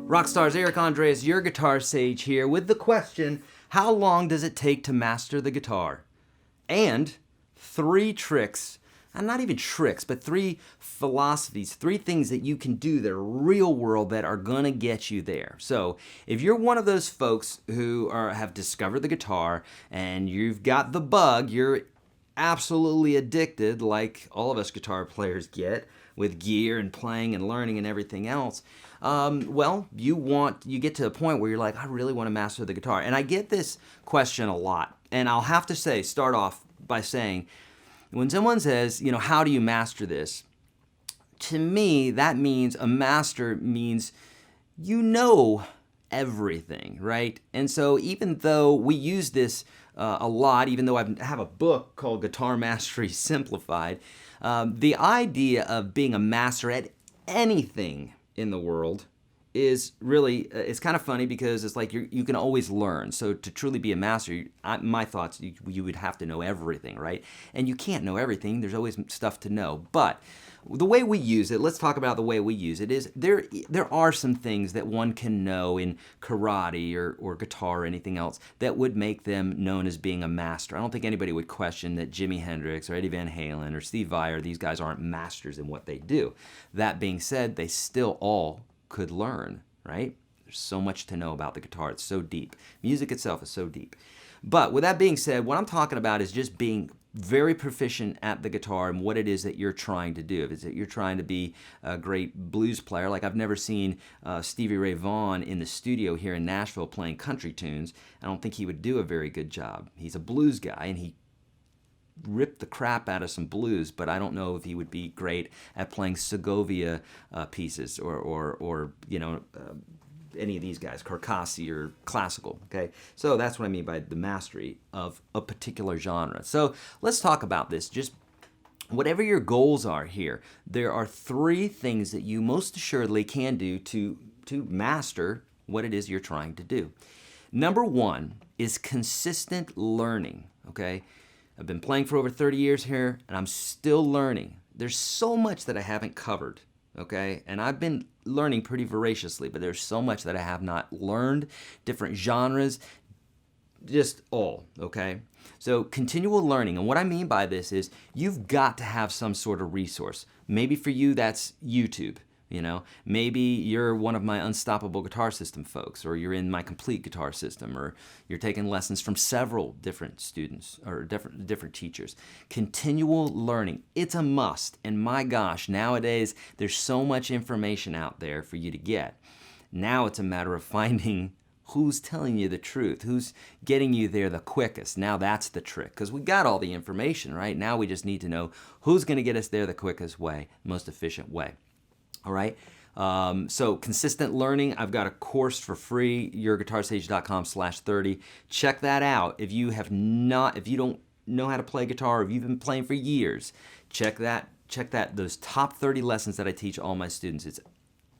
Rockstars, Eric Andres, your guitar sage here with the question, how long does it take to master the guitar? And 3 tricks, and not even tricks, but 3 philosophies, 3 things that you can do that are real world that are gonna get you there. So if you're one of those folks who have discovered the guitar and you've got the bug, you're absolutely addicted like all of us guitar players get with gear and playing and learning and everything else. Well, you get to a point where you're like, I really want to master the guitar. And I get this question a lot. And I'll have to start off by saying, when someone says, how do you master this? To me, that means a master means you know everything, right? And so even though we use this a lot, even though I have a book called Guitar Mastery Simplified, the idea of being a master at anything in the world is really, it's kind of funny because it's like you can always learn. So to truly be a master, my thoughts, you would have to know everything, right? And you can't know everything. There's always stuff to know. But the way we use it, let's talk about the way we use it, is there are some things that one can know in karate or guitar or anything else that would make them known as being a master. I don't think anybody would question that Jimi Hendrix or Eddie Van Halen or Steve Vai, these guys aren't masters in what they do. That being said, they still all could learn, right? There's so much to know about the guitar. It's so deep. Music itself is so deep. But with that being said, what I'm talking about is just being very proficient at the guitar and what it is that you're trying to do. If it's that you're trying to be a great blues player, like I've never seen Stevie Ray Vaughan in the studio here in Nashville playing country tunes, I don't think he would do a very good job. He's a blues guy and he ripped the crap out of some blues, but I don't know if he would be great at playing Segovia pieces or any of these guys, Carcassi or classical, okay? So that's what I mean by the mastery of a particular genre. So let's talk about this. Just whatever your goals are here, there are 3 things that you most assuredly can do to master what it is you're trying to do. Number 1 is consistent learning, okay? I've been playing for over 30 years here, and I'm still learning. There's so much that I haven't covered, okay? And I've been learning pretty voraciously, but there's so much that I have not learned, different genres, just all, okay? So continual learning, and what I mean by this is you've got to have some sort of resource. Maybe for you that's YouTube. Maybe you're one of my Unstoppable Guitar System folks, or you're in my Complete Guitar System, or you're taking lessons from several different students or different teachers. Continual learning, it's a must. And my gosh, nowadays there's so much information out there for you to get. Now it's a matter of finding who's telling you the truth, who's getting you there the quickest. Now that's the trick, because we got all the information, right? Now we just need to know who's going to get us there the quickest way, most efficient way. All right. So consistent learning. I've got a course for free, YourGuitarSage.com/30. Check that out. If you don't know how to play guitar, or if you've been playing for years, check that. Those top 30 lessons that I teach all my students. It's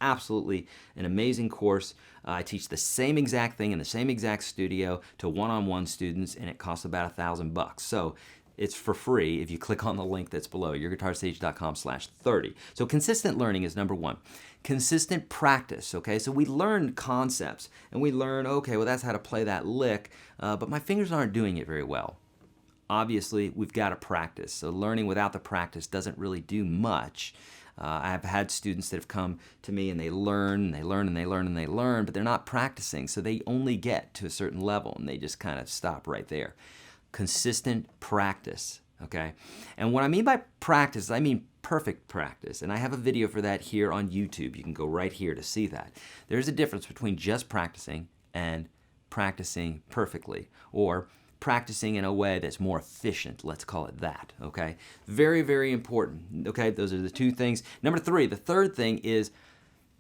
absolutely an amazing course. I teach the same exact thing in the same exact studio to one-on-one students, and it costs about $1,000. So it's for free if you click on the link that's below, YourGuitarSage.com/30. So consistent learning is number 1. Consistent practice, okay? So we learn concepts, and we learn, okay, well, that's how to play that lick, but my fingers aren't doing it very well. Obviously, we've got to practice. So learning without the practice doesn't really do much. I've had students that have come to me and they learn, but they're not practicing. So they only get to a certain level, and they just kind of stop right there. Consistent practice, okay? And what I mean by practice, I mean perfect practice. And I have a video for that here on YouTube. You can go right here to see that. There's a difference between just practicing and practicing perfectly, or practicing in a way that's more efficient, let's call it that, okay? Very, very important, okay? Those are the 2 things. Number 3, the third thing is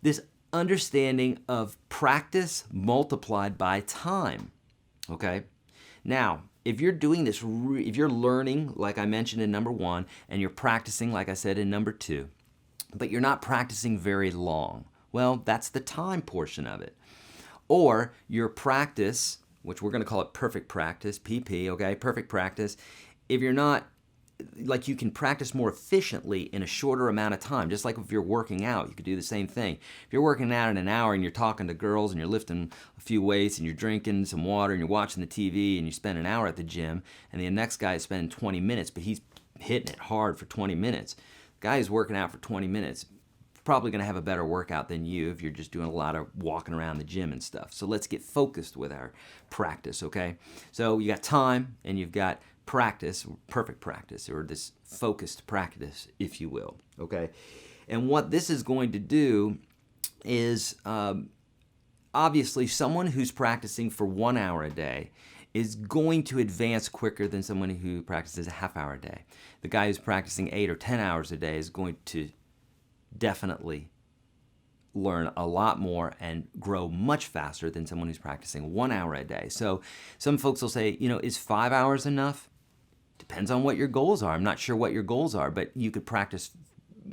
this understanding of practice multiplied by time, okay? Now, if you're doing this, if you're learning, like I mentioned in number 1, and you're practicing, like I said, in number 2, but you're not practicing very long, well, that's the time portion of it. Or your practice, which we're going to call it perfect practice, PP, okay, perfect practice, if you're not like you can practice more efficiently in a shorter amount of time. Just like if you're working out, you could do the same thing. If you're working out in an hour and you're talking to girls and you're lifting a few weights and you're drinking some water and you're watching the TV and you spend an hour at the gym, and the next guy is spending 20 minutes, but he's hitting it hard for 20 minutes. The guy who's working out for 20 minutes probably going to have a better workout than you if you're just doing a lot of walking around the gym and stuff. So let's get focused with our practice, okay? So you got time and you've got practice, perfect practice, or this focused practice, if you will, okay? And what this is going to do is obviously someone who's practicing for 1 hour a day is going to advance quicker than someone who practices a half hour a day. The guy who's practicing 8 or 10 hours a day is going to definitely learn a lot more and grow much faster than someone who's practicing 1 hour a day. So some folks will say, is 5 hours enough? Depends on what your goals are. I'm not sure what your goals are, but you could practice.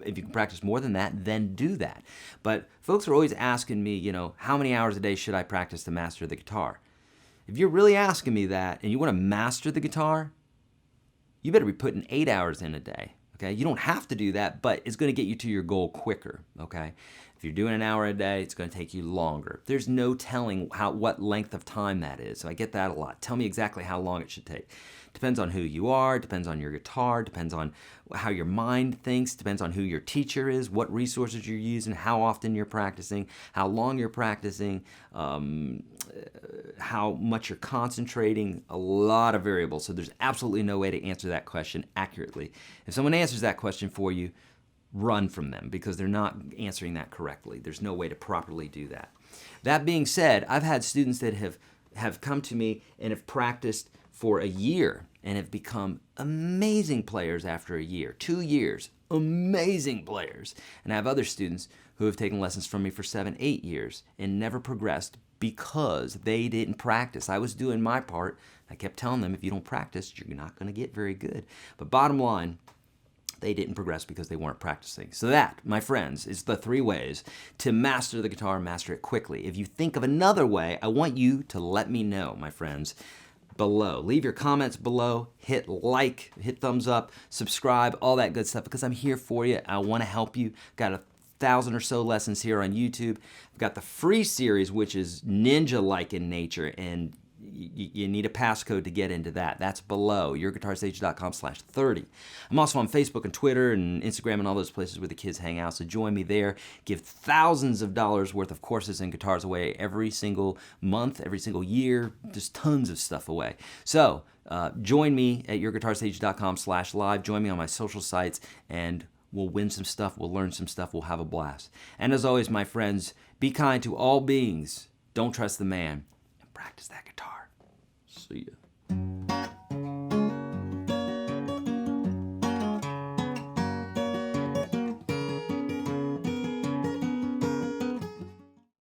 If you can practice more than that, then do that. But folks are always asking me, how many hours a day should I practice to master the guitar? If you're really asking me that and you want to master the guitar, you better be putting 8 hours in a day. Okay? You don't have to do that, but it's going to get you to your goal quicker. Okay? If you're doing an hour a day, it's going to take you longer. There's no telling what length of time that is. So I get that a lot. Tell me exactly how long it should take. Depends on who you are, depends on your guitar, depends on how your mind thinks, depends on who your teacher is, what resources you're using, how often you're practicing, how long you're practicing, how much you're concentrating, a lot of variables. So there's absolutely no way to answer that question accurately. If someone answers that question for you, run from them because they're not answering that correctly. There's no way to properly do that. That being said, I've had students that have come to me and have practiced for a year and have become amazing players after a year, 2 years, amazing players. And I have other students who have taken lessons from me for 7, 8 years and never progressed because they didn't practice. I was doing my part. I kept telling them, if you don't practice, you're not going to get very good. But bottom line, they didn't progress because they weren't practicing. So that, my friends, is the 3 ways to master the guitar and master it quickly. If you think of another way, I want you to let me know, my friends, below. Leave your comments below, hit like, hit thumbs up, subscribe, all that good stuff, because I'm here for you. I want to help you. Got 1,000 or so lessons here on YouTube. I've got the free series, which is ninja-like in nature, and you need a passcode to get into that. That's below, YourGuitarSage.com/30. I'm also on Facebook and Twitter and Instagram and all those places where the kids hang out, so join me there. Give thousands of dollars worth of courses and guitars away every single month, every single year, just tons of stuff away. So join me at YourGuitarSage.com/live. Join me on my social sites, and we'll win some stuff, we'll learn some stuff, we'll have a blast. And as always, my friends, be kind to all beings. Don't trust the man. And practice that guitar. See ya.